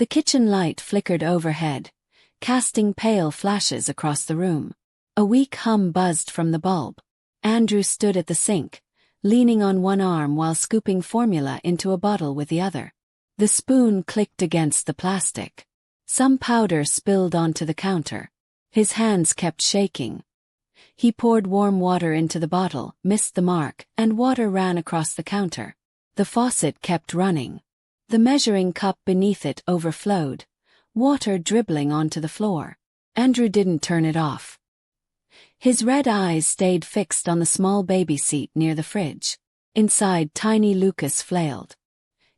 The kitchen light flickered overhead, casting pale flashes across the room. A weak hum buzzed from the bulb. Andrew stood at the sink, leaning on one arm while scooping formula into a bottle with the other. The spoon clicked against the plastic. Some powder spilled onto the counter. His hands kept shaking. He poured warm water into the bottle, missed the mark, and water ran across the counter. The faucet kept running. The measuring cup beneath it overflowed, water dribbling onto the floor. Andrew didn't turn it off. His red eyes stayed fixed on the small baby seat near the fridge. Inside, tiny Lucas flailed.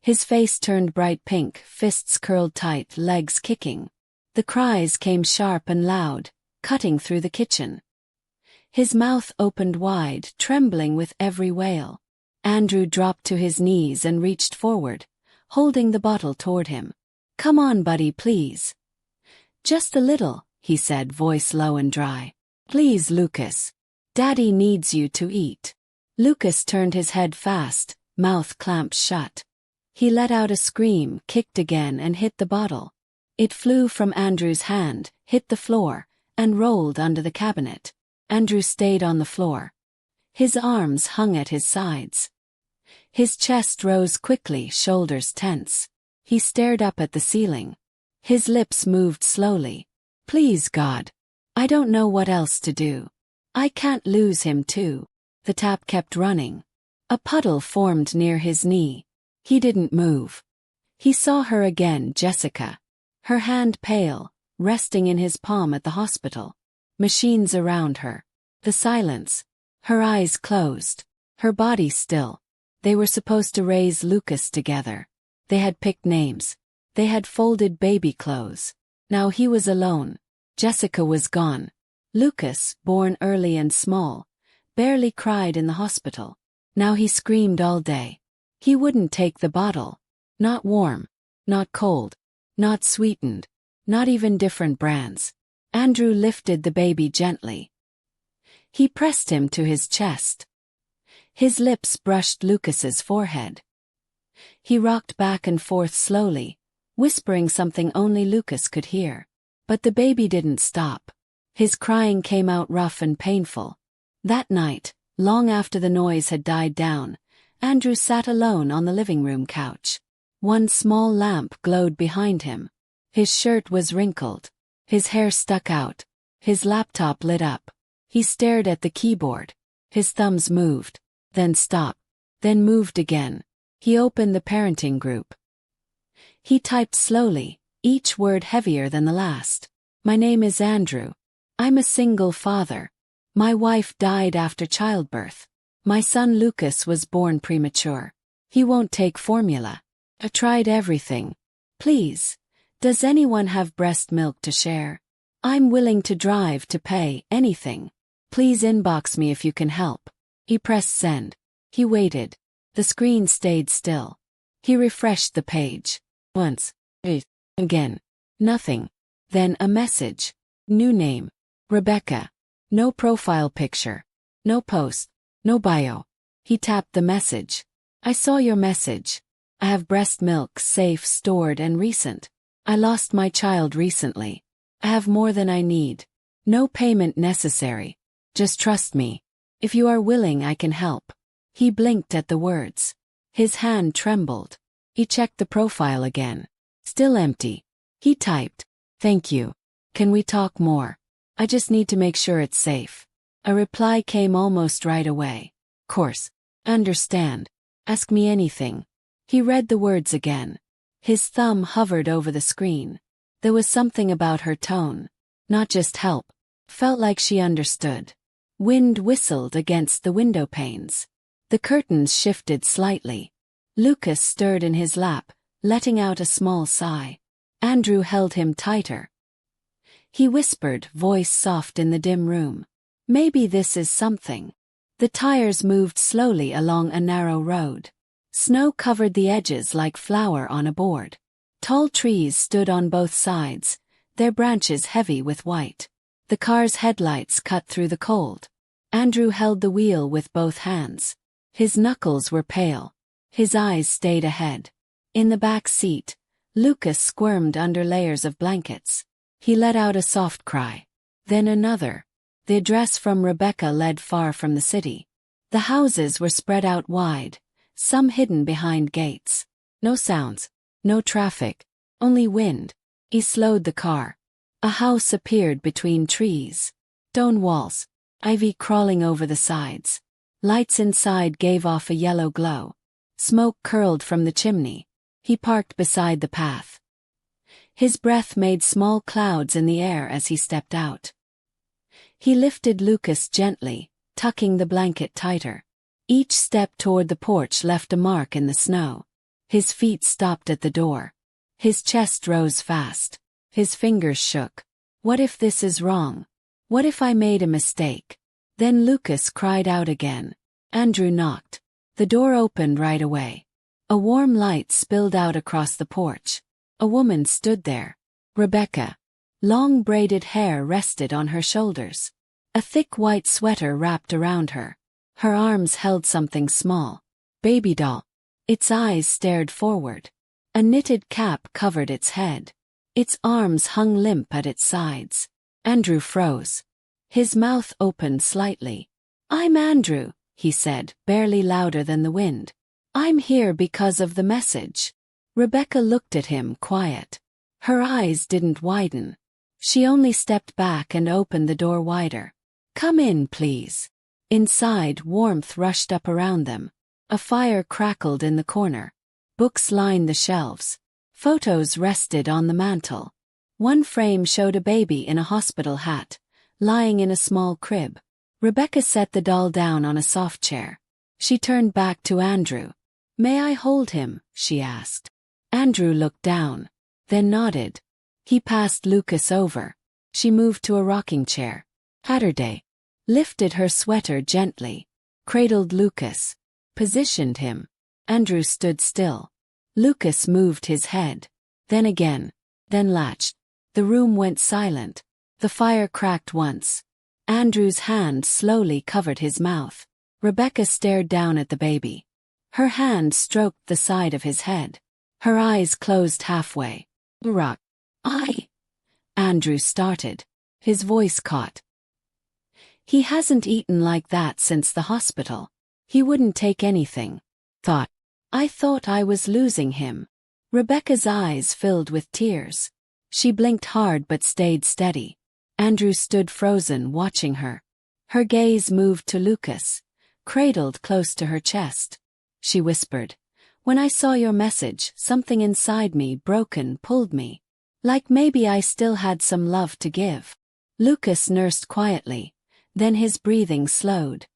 His face turned bright pink, fists curled tight, legs kicking. The cries came sharp and loud, cutting through the kitchen. His mouth opened wide, trembling with every wail. Andrew dropped to his knees and reached forward, holding the bottle toward him. "Come on, buddy, please." "Just a little," he said, voice low and dry. "Please, Lucas. Daddy needs you to eat." Lucas turned his head fast, mouth clamped shut. He let out a scream, kicked again and hit the bottle. It flew from Andrew's hand, hit the floor, and rolled under the cabinet. Andrew stayed on the floor. His arms hung at his sides. His chest rose quickly, shoulders tense. He stared up at the ceiling. His lips moved slowly. "Please, God. I don't know what else to do. I can't lose him too." The tap kept running. A puddle formed near his knee. He didn't move. He saw her again, Jessica. Her hand pale, resting in his palm at the hospital. Machines around her. The silence. Her eyes closed. Her body still. They were supposed to raise Lucas together. They had picked names. They had folded baby clothes. Now he was alone. Jessica was gone. Lucas, born early and small, barely cried in the hospital. Now he screamed all day. He wouldn't take the bottle. Not warm. Not cold. Not sweetened. Not even different brands. Andrew lifted the baby gently. He pressed him to his chest. His lips brushed Lucas's forehead. He rocked back and forth slowly, whispering something only Lucas could hear. But the baby didn't stop. His crying came out rough and painful. That night, long after the noise had died down, Andrew sat alone on the living room couch. One small lamp glowed behind him. His shirt was wrinkled. His hair stuck out. His laptop lit up. He stared at the keyboard. His thumbs moved, then stopped, then moved again. He opened the parenting group. He typed slowly, each word heavier than the last. "My name is Andrew. I'm a single father. My wife died after childbirth. My son Lucas was born premature. He won't take formula. I tried everything. Please, does anyone have breast milk to share? I'm willing to drive, to pay, anything. Please inbox me if you can help." He pressed send. He waited. The screen stayed still. He refreshed the page. Once. Again. Nothing. Then a message. New name. Rebecca. No profile picture. No post. No bio. He tapped the message. "I saw your message. I have breast milk, safe, stored and recent. I lost my child recently. I have more than I need. No payment necessary. Just trust me. If you are willing, I can help." He blinked at the words. His hand trembled. He checked the profile again. Still empty. He typed, "Thank you. Can we talk more? I just need to make sure it's safe." A reply came almost right away. "Course. Understand. Ask me anything." He read the words again. His thumb hovered over the screen. There was something about her tone. Not just help. Felt like she understood. Wind whistled against the window panes. The curtains shifted slightly. Lucas stirred in his lap, letting out a small sigh. Andrew held him tighter. He whispered, voice soft in the dim room. "Maybe this is something." The tires moved slowly along a narrow road. Snow covered the edges like flour on a board. Tall trees stood on both sides, their branches heavy with white. The car's headlights cut through the cold. Andrew held the wheel with both hands. His knuckles were pale. His eyes stayed ahead. In the back seat, Lucas squirmed under layers of blankets. He let out a soft cry. Then another. The address from Rebecca led far from the city. The houses were spread out wide, some hidden behind gates. No sounds, no traffic, only wind. He slowed the car. A house appeared between trees. Stone walls, ivy crawling over the sides. Lights inside gave off a yellow glow. Smoke curled from the chimney. He parked beside the path. His breath made small clouds in the air as he stepped out. He lifted Lucas gently, tucking the blanket tighter. Each step toward the porch left a mark in the snow. His feet stopped at the door. His chest rose fast. His fingers shook. What if this is wrong? What if I made a mistake? Then Lucas cried out again. Andrew knocked. The door opened right away. A warm light spilled out across the porch. A woman stood there. Rebecca. Long braided hair rested on her shoulders. A thick white sweater wrapped around her. Her arms held something small. Baby doll. Its eyes stared forward. A knitted cap covered its head. Its arms hung limp at its sides. Andrew froze. His mouth opened slightly. "I'm Andrew," he said, barely louder than the wind. "I'm here because of the message." Rebecca looked at him, quiet. Her eyes didn't widen. She only stepped back and opened the door wider. "Come in, please." Inside, warmth rushed up around them. A fire crackled in the corner. Books lined the shelves. Photos rested on the mantel. One frame showed a baby in a hospital hat, lying in a small crib. Rebecca set the doll down on a soft chair. She turned back to Andrew. "May I hold him?" she asked. Andrew looked down, then nodded. He passed Lucas over. She moved to a rocking chair. Hatterday lifted her sweater gently, cradled Lucas, positioned him. Andrew stood still. Lucas moved his head. Then again. Then latched. The room went silent. The fire cracked once. Andrew's hand slowly covered his mouth. Rebecca stared down at the baby. Her hand stroked the side of his head. Her eyes closed halfway. "Rock. Andrew started. His voice caught. "He hasn't eaten like that since the hospital. He wouldn't take anything. I thought I was losing him." Rebecca's eyes filled with tears. She blinked hard but stayed steady. Andrew stood frozen, watching her. Her gaze moved to Lucas, cradled close to her chest. She whispered, "When I saw your message, something inside me, broken, pulled me. Like maybe I still had some love to give." Lucas nursed quietly, then his breathing slowed.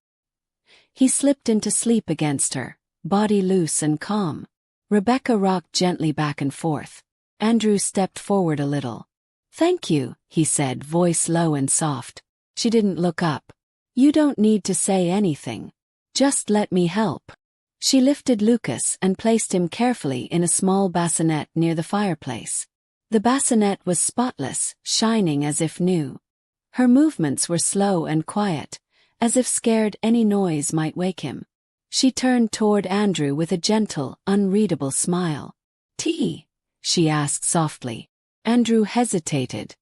He slipped into sleep against her, body loose and calm. Rebecca rocked gently back and forth. Andrew stepped forward a little. "Thank you," he said, voice low and soft. She didn't look up. "You don't need to say anything. Just let me help." She lifted Lucas and placed him carefully in a small bassinet near the fireplace. The bassinet was spotless, shining as if new. Her movements were slow and quiet, as if scared any noise might wake him. She turned toward Andrew with a gentle, unreadable smile. "Tea?" she asked softly. Andrew hesitated.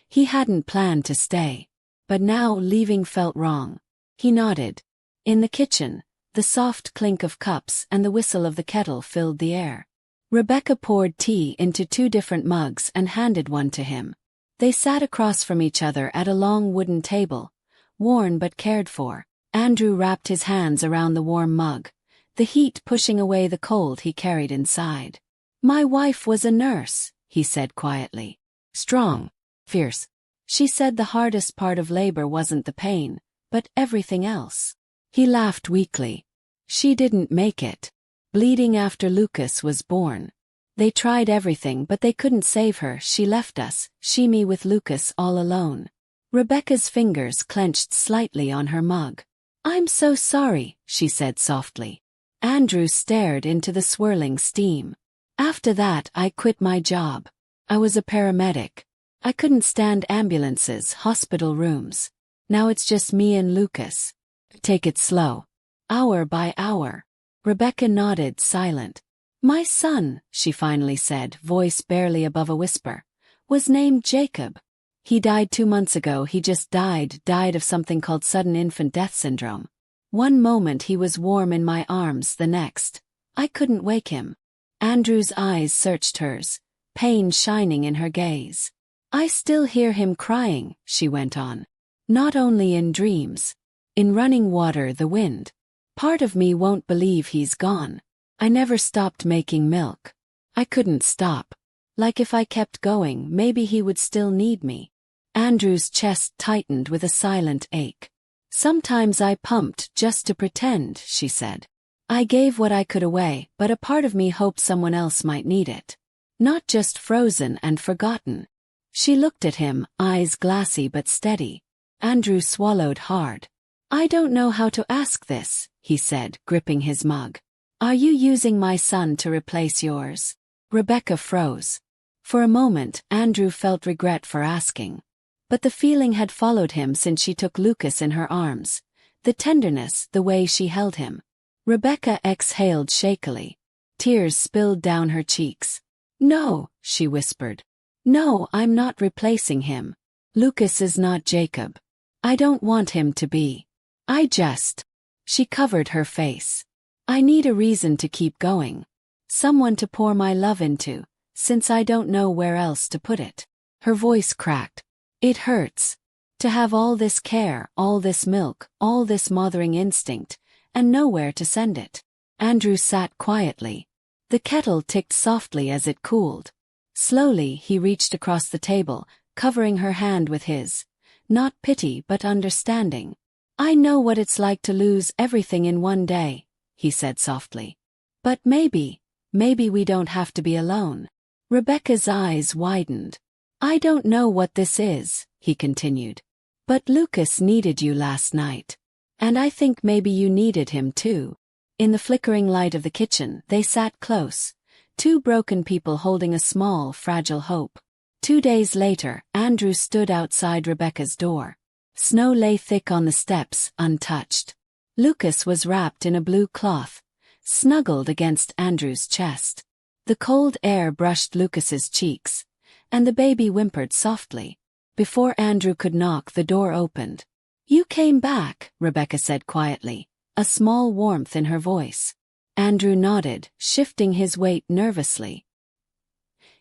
He hadn't planned to stay, but now leaving felt wrong. He nodded. In the kitchen, the soft clink of cups and the whistle of the kettle filled the air. Rebecca poured tea into 2 different mugs and handed one to him. They sat across from each other at a long wooden table, worn but cared for. Andrew wrapped his hands around the warm mug, the heat pushing away the cold he carried inside. "My wife was a nurse," he said quietly. "Strong, fierce." She said the hardest part of labor wasn't the pain, but everything else. He laughed weakly. "She didn't make it. Bleeding after Lucas was born. They tried everything but they couldn't save her. She left us, me with Lucas all alone." Rebecca's fingers clenched slightly on her mug. "I'm so sorry," she said softly. Andrew stared into the swirling steam. "After that I quit my job. I was a paramedic. I couldn't stand ambulances, hospital rooms. Now it's just me and Lucas. Take it slow. Hour by hour." Rebecca nodded, silent. My son, she finally said, voice barely above a whisper, was named Jacob. He died 2 months ago. He just died of something called sudden infant death syndrome. One moment he was warm in my arms, the next, I couldn't wake him. Andrew's eyes searched hers, pain shining in her gaze. I still hear him crying, she went on. Not only in dreams. In running water, the wind. Part of me won't believe he's gone. I never stopped making milk. I couldn't stop. Like if I kept going, maybe he would still need me. Andrew's chest tightened with a silent ache. Sometimes I pumped just to pretend, she said. I gave what I could away, but a part of me hoped someone else might need it. Not just frozen and forgotten. She looked at him, eyes glassy but steady. Andrew swallowed hard. I don't know how to ask this, he said, gripping his mug. Are you using my son to replace yours? Rebecca froze. For a moment, Andrew felt regret for asking. But the feeling had followed him since she took Lucas in her arms. The tenderness, the way she held him. Rebecca exhaled shakily. Tears spilled down her cheeks. No, she whispered. No, I'm not replacing him. Lucas is not Jacob. I don't want him to be. I just... She covered her face. I need a reason to keep going. Someone to pour my love into, since I don't know where else to put it. Her voice cracked. It hurts. To have all this care, all this milk, all this mothering instinct, and nowhere to send it. Andrew sat quietly. The kettle ticked softly as it cooled. Slowly he reached across the table, covering her hand with his. Not pity but understanding. I know what it's like to lose everything in one day, he said softly. But maybe we don't have to be alone. Rebecca's eyes widened. I don't know what this is, he continued. But Lucas needed you last night. And I think maybe you needed him too. In the flickering light of the kitchen, they sat close. 2 broken people holding a small, fragile hope. 2 days later, Andrew stood outside Rebecca's door. Snow lay thick on the steps, untouched. Lucas was wrapped in a blue cloth, snuggled against Andrew's chest. The cold air brushed Lucas's cheeks, and the baby whimpered softly. Before Andrew could knock, the door opened. You came back, Rebecca said quietly, a small warmth in her voice. Andrew nodded, shifting his weight nervously.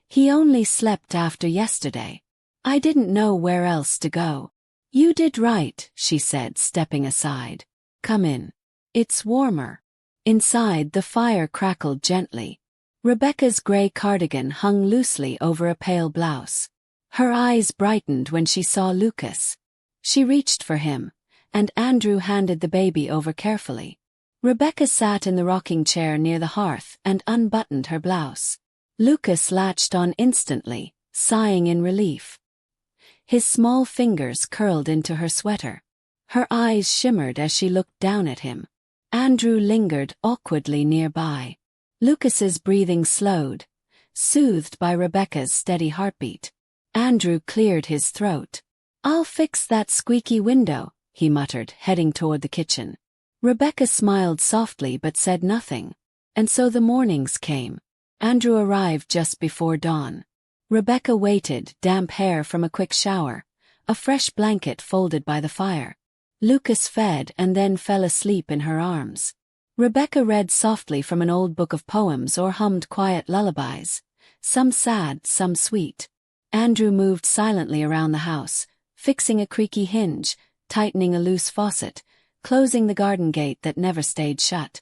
He only slept after yesterday. I didn't know where else to go. You did right, she said, stepping aside. Come in. It's warmer. Inside, the fire crackled gently. Rebecca's gray cardigan hung loosely over a pale blouse. Her eyes brightened when she saw Lucas. She reached for him, and Andrew handed the baby over carefully. Rebecca sat in the rocking chair near the hearth and unbuttoned her blouse. Lucas latched on instantly, sighing in relief. His small fingers curled into her sweater. Her eyes shimmered as she looked down at him. Andrew lingered awkwardly nearby. Lucas's breathing slowed, soothed by Rebecca's steady heartbeat. Andrew cleared his throat. I'll fix that squeaky window, he muttered, heading toward the kitchen. Rebecca smiled softly but said nothing. And so the mornings came. Andrew arrived just before dawn. Rebecca waited, damp hair from a quick shower, a fresh blanket folded by the fire. Lucas fed and then fell asleep in her arms. Rebecca read softly from an old book of poems or hummed quiet lullabies, some sad, some sweet. Andrew moved silently around the house, fixing a creaky hinge, tightening a loose faucet, closing the garden gate that never stayed shut.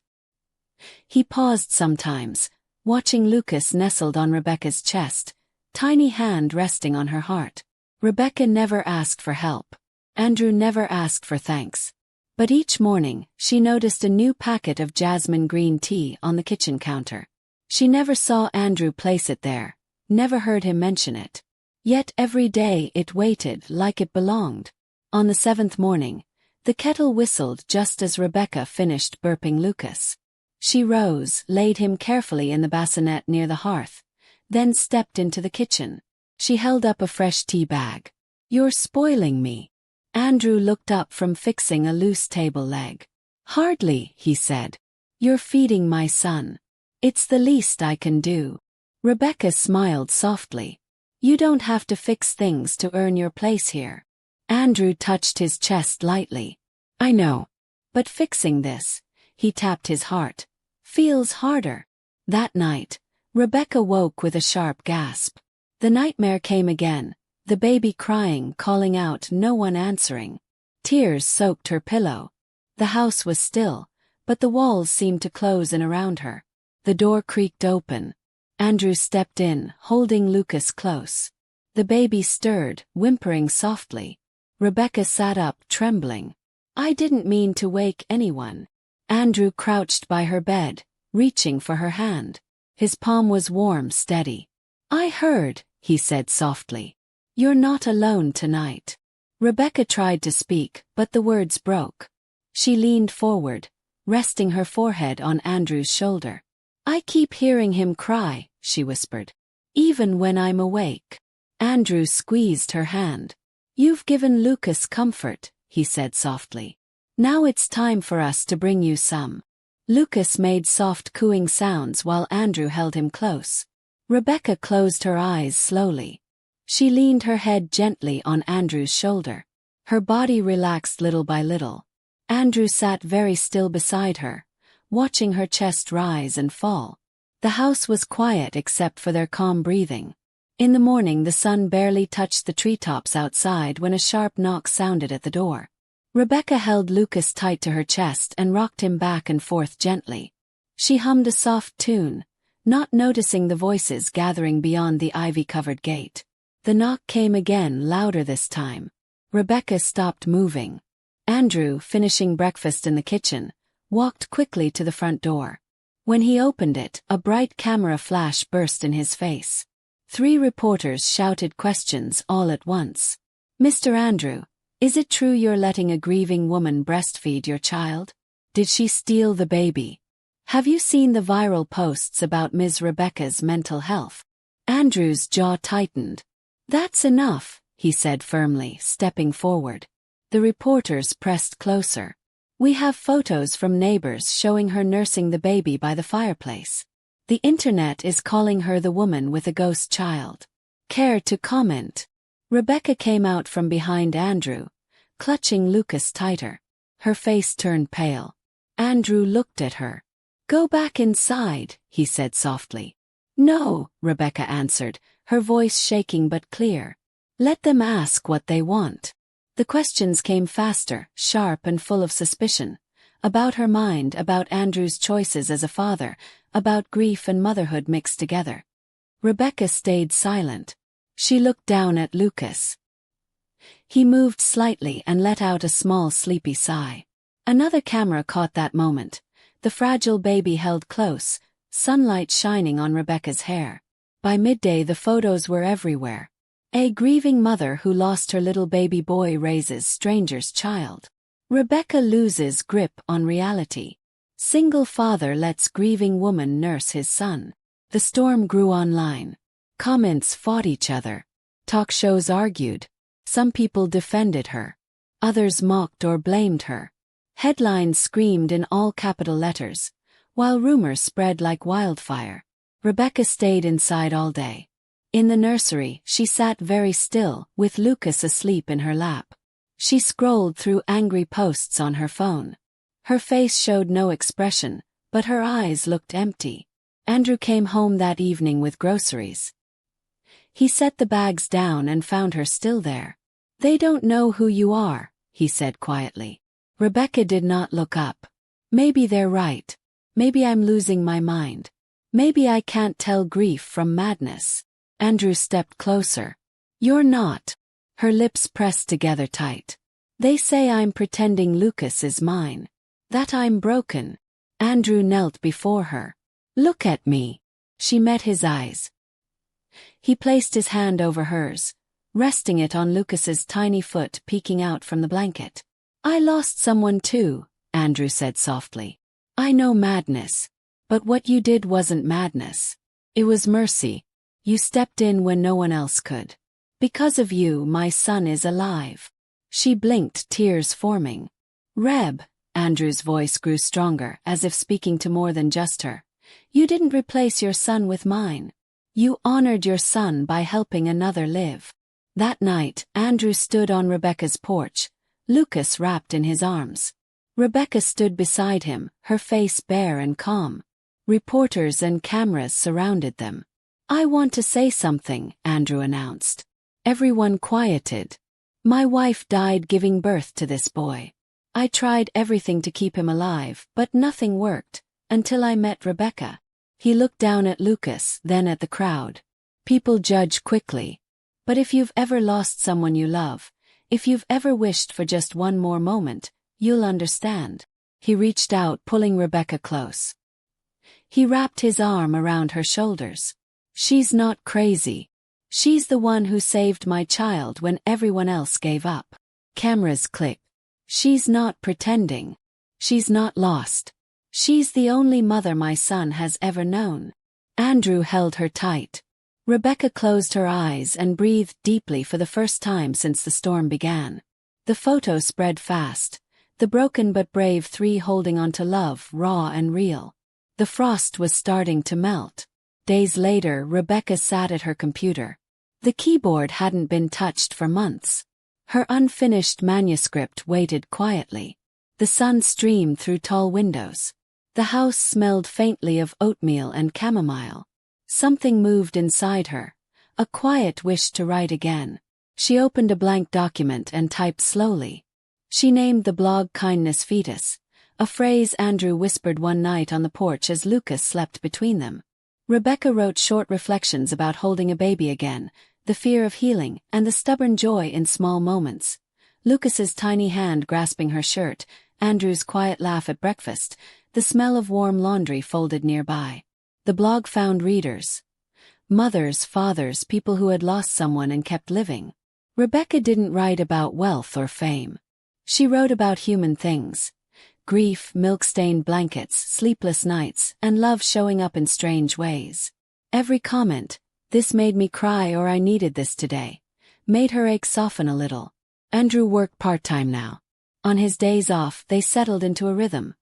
He paused sometimes, watching Lucas nestled on Rebecca's chest, tiny hand resting on her heart. Rebecca never asked for help. Andrew never asked for thanks. But each morning, she noticed a new packet of jasmine green tea on the kitchen counter. She never saw Andrew place it there, never heard him mention it. Yet every day it waited like it belonged. On the 7th morning, the kettle whistled just as Rebecca finished burping Lucas. She rose, laid him carefully in the bassinet near the hearth, then stepped into the kitchen. She held up a fresh tea bag. You're spoiling me. Andrew looked up from fixing a loose table leg. Hardly, he said. You're feeding my son. It's the least I can do. Rebecca smiled softly. You don't have to fix things to earn your place here. Andrew touched his chest lightly. I know. But fixing this, he tapped his heart, feels harder. That night, Rebecca woke with a sharp gasp. The nightmare came again, the baby crying, calling out, no one answering. Tears soaked her pillow. The house was still, but the walls seemed to close in around her. The door creaked open. Andrew stepped in, holding Lucas close. The baby stirred, whimpering softly. Rebecca sat up, trembling. I didn't mean to wake anyone. Andrew crouched by her bed, reaching for her hand. His palm was warm, steady. I heard, he said softly. You're not alone tonight. Rebecca tried to speak, but the words broke. She leaned forward, resting her forehead on Andrew's shoulder. I keep hearing him cry, she whispered. Even when I'm awake. Andrew squeezed her hand. You've given Lucas comfort, he said softly. Now it's time for us to bring you some. Lucas made soft cooing sounds while Andrew held him close. Rebecca closed her eyes slowly. She leaned her head gently on Andrew's shoulder. Her body relaxed little by little. Andrew sat very still beside her, watching her chest rise and fall. The house was quiet except for their calm breathing. In the morning the sun barely touched the treetops outside when a sharp knock sounded at the door. Rebecca held Lucas tight to her chest and rocked him back and forth gently. She hummed a soft tune, not noticing the voices gathering beyond the ivy-covered gate. The knock came again, louder this time. Rebecca stopped moving. Andrew, finishing breakfast in the kitchen, walked quickly to the front door. When he opened it, a bright camera flash burst in his face. 3 reporters shouted questions all at once. Mr. Andrew, is it true you're letting a grieving woman breastfeed your child? Did she steal the baby? Have you seen the viral posts about Ms. Rebecca's mental health? Andrew's jaw tightened. That's enough, he said firmly, stepping forward. The reporters pressed closer. We have photos from neighbors showing her nursing the baby by the fireplace. The internet is calling her the woman with a ghost child. Care to comment? Rebecca came out from behind Andrew, clutching Lucas tighter. Her face turned pale. Andrew looked at her. Go back inside, he said softly. No, Rebecca answered, her voice shaking but clear. Let them ask what they want. The questions came faster, sharp and full of suspicion. About her mind, about Andrew's choices as a father, about grief and motherhood mixed together. Rebecca stayed silent. She looked down at Lucas. He moved slightly and let out a small sleepy sigh. Another camera caught that moment. The fragile baby held close, sunlight shining on Rebecca's hair. By midday the photos were everywhere. A grieving mother who lost her little baby boy raises stranger's child. Rebecca loses grip on reality. Single father lets grieving woman nurse his son. The storm grew online. Comments fought each other. Talk shows argued. Some people defended her. Others mocked or blamed her. Headlines screamed in all capital letters, while rumors spread like wildfire. Rebecca stayed inside all day. In the nursery, she sat very still, with Lucas asleep in her lap. She scrolled through angry posts on her phone. Her face showed no expression, but her eyes looked empty. Andrew came home that evening with groceries. He set the bags down and found her still there. They don't know who you are, he said quietly. Rebecca did not look up. Maybe they're right. Maybe I'm losing my mind. Maybe I can't tell grief from madness. Andrew stepped closer. You're not. Her lips pressed together tight. They say I'm pretending Lucas is mine. That I'm broken. Andrew knelt before her. Look at me. She met his eyes. He placed his hand over hers, resting it on Lucas's tiny foot peeking out from the blanket. I lost someone too, Andrew said softly. I know madness. But what you did wasn't madness. It was mercy. You stepped in when no one else could. Because of you, my son is alive. She blinked, tears forming. Reb, Andrew's voice grew stronger, as if speaking to more than just her. You didn't replace your son with mine. You honored your son by helping another live. That night, Andrew stood on Rebecca's porch, Lucas wrapped in his arms. Rebecca stood beside him, her face bare and calm. Reporters and cameras surrounded them. I want to say something, Andrew announced. Everyone quieted. My wife died giving birth to this boy. I tried everything to keep him alive, but nothing worked, until I met Rebecca. He looked down at Lucas, then at the crowd. People judge quickly. But if you've ever lost someone you love, if you've ever wished for just one more moment, you'll understand. He reached out, pulling Rebecca close. He wrapped his arm around her shoulders. She's not crazy. She's the one who saved my child when everyone else gave up. Cameras clicked. She's not pretending. She's not lost. She's the only mother my son has ever known. Andrew held her tight. Rebecca closed her eyes and breathed deeply for the first time since the storm began. The photo spread fast, the broken but brave three holding on to love, raw and real. The frost was starting to melt. Days later, Rebecca sat at her computer. The keyboard hadn't been touched for months. Her unfinished manuscript waited quietly. The sun streamed through tall windows. The house smelled faintly of oatmeal and chamomile. Something moved inside her, a quiet wish to write again. She opened a blank document and typed slowly. She named the blog Kindness Fetus, a phrase Andrew whispered one night on the porch as Lucas slept between them. Rebecca wrote short reflections about holding a baby again, the fear of healing, and the stubborn joy in small moments. Lucas's tiny hand grasping her shirt, Andrew's quiet laugh at breakfast, the smell of warm laundry folded nearby. The blog found readers. Mothers, fathers, people who had lost someone and kept living. Rebecca didn't write about wealth or fame. She wrote about human things. Grief, milk-stained blankets, sleepless nights, and love showing up in strange ways. Every comment, "This made me cry," or "I needed this today," made her ache soften a little. Andrew worked part-time now. On his days off, they settled into a rhythm.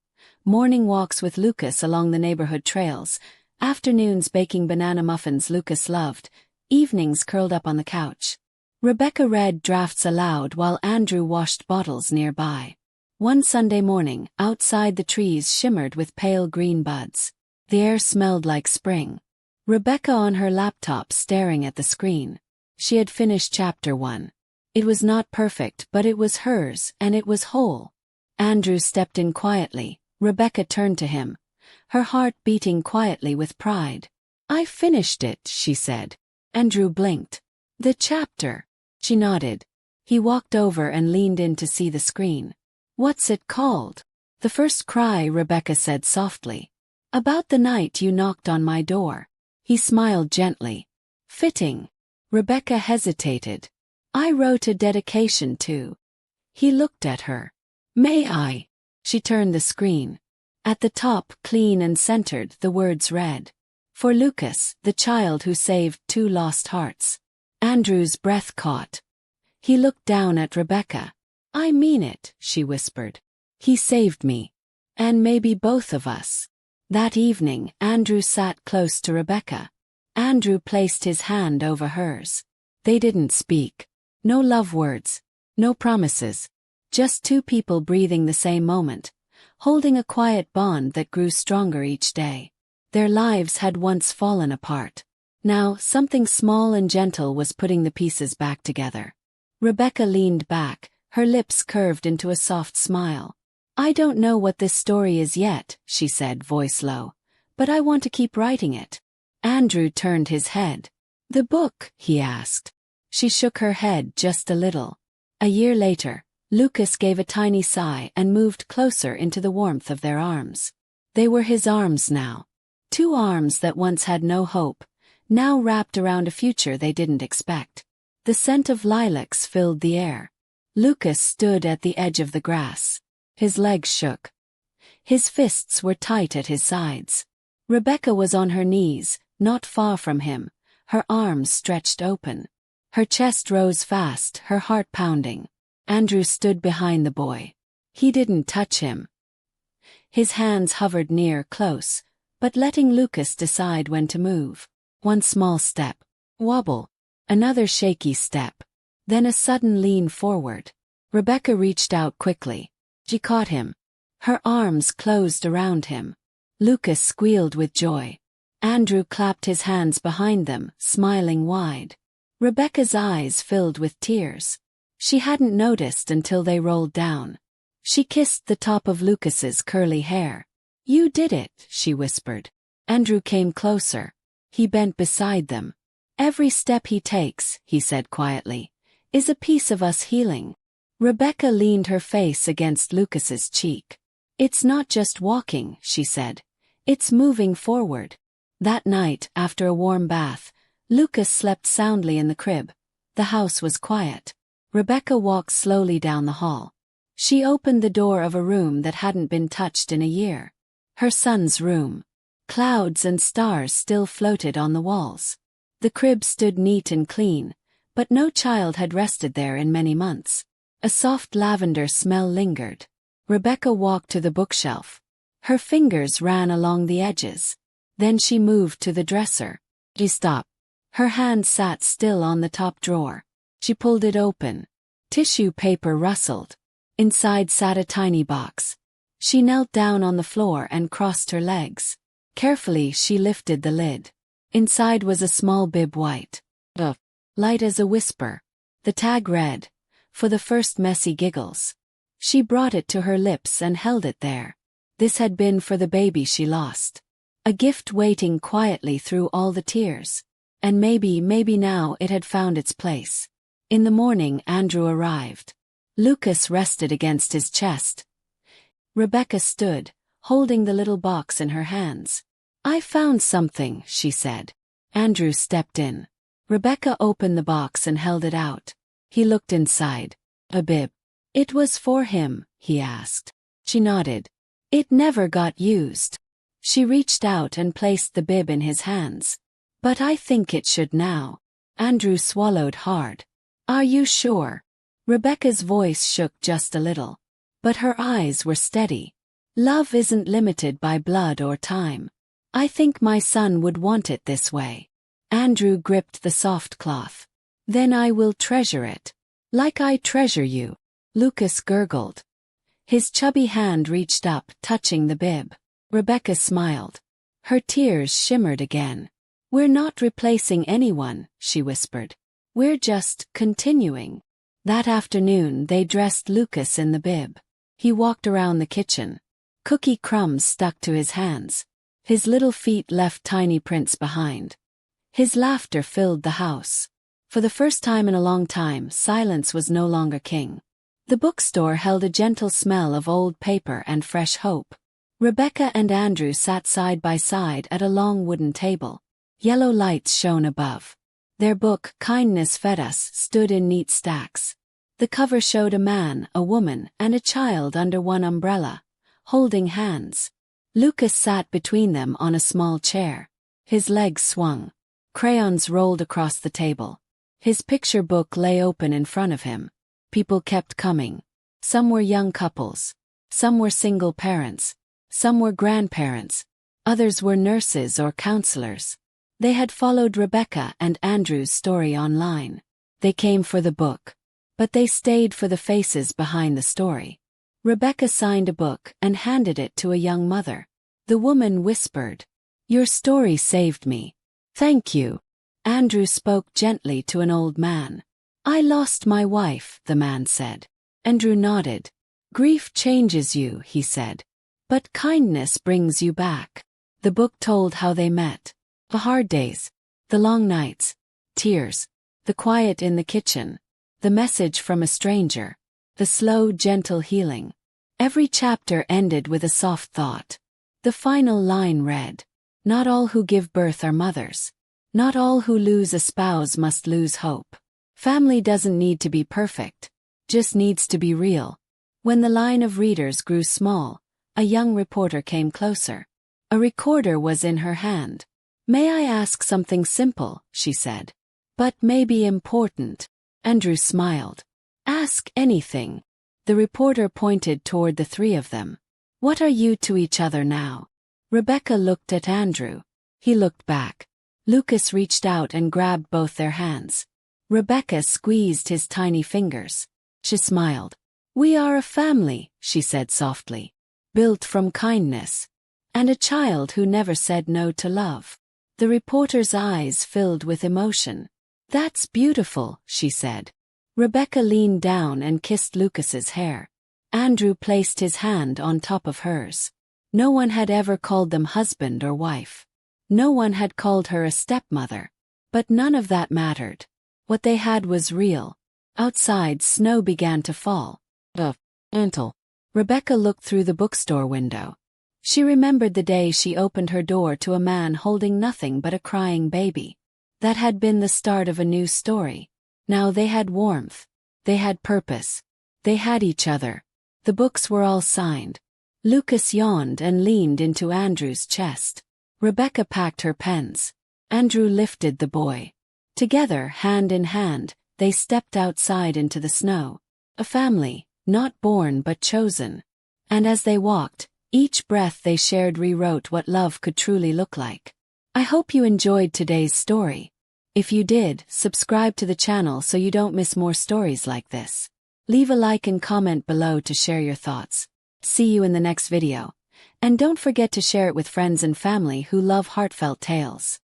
Morning walks with Lucas along the neighborhood trails, afternoons baking banana muffins Lucas loved, evenings curled up on the couch. Rebecca read drafts aloud while Andrew washed bottles nearby. One Sunday morning, outside the trees shimmered with pale green buds. The air smelled like spring. Rebecca on her laptop staring at the screen. She had finished chapter 1. It was not perfect, but it was hers, and it was whole. Andrew stepped in quietly. Rebecca turned to him, her heart beating quietly with pride. "I finished it," she said. Andrew blinked. "The chapter?" She nodded. He walked over and leaned in to see the screen. "What's it called?" "The First Cry," Rebecca said softly. "About the night you knocked on my door." He smiled gently. "Fitting." Rebecca hesitated. "I wrote a dedication to." He looked at her. "May I?" She turned the screen. At the top, clean and centered, the words read, "For Lucas, the child who saved 2 lost hearts." Andrew's breath caught. He looked down at Rebecca. "I mean it," she whispered. "He saved me. And maybe both of us." That evening, Andrew sat close to Rebecca. Andrew placed his hand over hers. They didn't speak. No love words. No promises. Just 2 people breathing the same moment, holding a quiet bond that grew stronger each day. Their lives had once fallen apart. Now, something small and gentle was putting the pieces back together. Rebecca leaned back, her lips curved into a soft smile. "I don't know what this story is yet," she said, voice low, "but I want to keep writing it." Andrew turned his head. "The book?" he asked. She shook her head just a little. A year later, Lucas gave a tiny sigh and moved closer into the warmth of their arms. They were his arms now. 2 arms that once had no hope, now wrapped around a future they didn't expect. The scent of lilacs filled the air. Lucas stood at the edge of the grass. His legs shook. His fists were tight at his sides. Rebecca was on her knees, not far from him, her arms stretched open. Her chest rose fast, her heart pounding. Andrew stood behind the boy. He didn't touch him. His hands hovered near, close, but letting Lucas decide when to move. One small step. Wobble. Another shaky step. Then a sudden lean forward. Rebecca reached out quickly. She caught him. Her arms closed around him. Lucas squealed with joy. Andrew clapped his hands behind them, smiling wide. Rebecca's eyes filled with tears. She hadn't noticed until they rolled down. She kissed the top of Lucas's curly hair. "You did it," she whispered. Andrew came closer. He bent beside them. "Every step he takes," he said quietly, "is a piece of us healing." Rebecca leaned her face against Lucas's cheek. "It's not just walking," she said. "It's moving forward." That night, after a warm bath, Lucas slept soundly in the crib. The house was quiet. Rebecca walked slowly down the hall. She opened the door of a room that hadn't been touched in a year. Her son's room. Clouds and stars still floated on the walls. The crib stood neat and clean, but no child had rested there in many months. A soft lavender smell lingered. Rebecca walked to the bookshelf. Her fingers ran along the edges. Then she moved to the dresser. She stopped. Her hand sat still on the top drawer. She pulled it open. Tissue paper rustled. Inside sat a tiny box. She knelt down on the floor and crossed her legs. Carefully she lifted the lid. Inside was a small bib white. Light as a whisper. The tag read, "For the first messy giggles." She brought it to her lips and held it there. This had been for the baby she lost. A gift waiting quietly through all the tears. And maybe now it had found its place. In the morning Andrew arrived. Lucas rested against his chest. Rebecca stood, holding the little box in her hands. "I found something," she said. Andrew stepped in. Rebecca opened the box and held it out. He looked inside. A bib. "It was for him?" he asked. She nodded. "It never got used." She reached out and placed the bib in his hands. "But I think it should now." Andrew swallowed hard. "Are you sure?" Rebecca's voice shook just a little. But her eyes were steady. "Love isn't limited by blood or time. I think my son would want it this way." Andrew gripped the soft cloth. "Then I will treasure it. Like I treasure you." Lucas gurgled. His chubby hand reached up, touching the bib. Rebecca smiled. Her tears shimmered again. "We're not replacing anyone," she whispered. "We're just continuing." That afternoon they dressed Lucas in the bib. He walked around the kitchen. Cookie crumbs stuck to his hands. His little feet left tiny prints behind. His laughter filled the house. For the first time in a long time, silence was no longer king. The bookstore held a gentle smell of old paper and fresh hope. Rebecca and Andrew sat side by side at a long wooden table. Yellow lights shone above. Their book, Kindness Fed Us, stood in neat stacks. The cover showed a man, a woman, and a child under one umbrella, holding hands. Lucas sat between them on a small chair. His legs swung. Crayons rolled across the table. His picture book lay open in front of him. People kept coming. Some were young couples. Some were single parents. Some were grandparents. Others were nurses or counselors. They had followed Rebecca and Andrew's story online. They came for the book. But they stayed for the faces behind the story. Rebecca signed a book and handed it to a young mother. The woman whispered, "Your story saved me." "Thank you." Andrew spoke gently to an old man. "I lost my wife," the man said. Andrew nodded. "Grief changes you," he said. "But kindness brings you back." The book told how they met. The hard days. The long nights. Tears. The quiet in the kitchen. The message from a stranger. The slow, gentle healing. Every chapter ended with a soft thought. The final line read, "Not all who give birth are mothers. Not all who lose a spouse must lose hope. Family doesn't need to be perfect. Just needs to be real." When the line of readers grew small, a young reporter came closer. A recorder was in her hand. "May I ask something simple?" she said. "But maybe important." Andrew smiled. "Ask anything." The reporter pointed toward the three of them. "What are you to each other now?" Rebecca looked at Andrew. He looked back. Lucas reached out and grabbed both their hands. Rebecca squeezed his tiny fingers. She smiled. "We are a family," she said softly. "Built from kindness. And a child who never said no to love." The reporter's eyes filled with emotion. "That's beautiful," she said. Rebecca leaned down and kissed Lucas's hair. Andrew placed his hand on top of hers. No one had ever called them husband or wife. No one had called her a stepmother. But none of that mattered. What they had was real. Outside, snow began to fall. Until Rebecca looked through the bookstore window. She remembered the day she opened her door to a man holding nothing but a crying baby. That had been the start of a new story. Now they had warmth. They had purpose. They had each other. The books were all signed. Lucas yawned and leaned into Andrew's chest. Rebecca packed her pens. Andrew lifted the boy. Together, hand in hand, they stepped outside into the snow. A family, not born but chosen. And as they walked, each breath they shared rewrote what love could truly look like. I hope you enjoyed today's story. If you did, subscribe to the channel so you don't miss more stories like this. Leave a like and comment below to share your thoughts. See you in the next video. And don't forget to share it with friends and family who love heartfelt tales.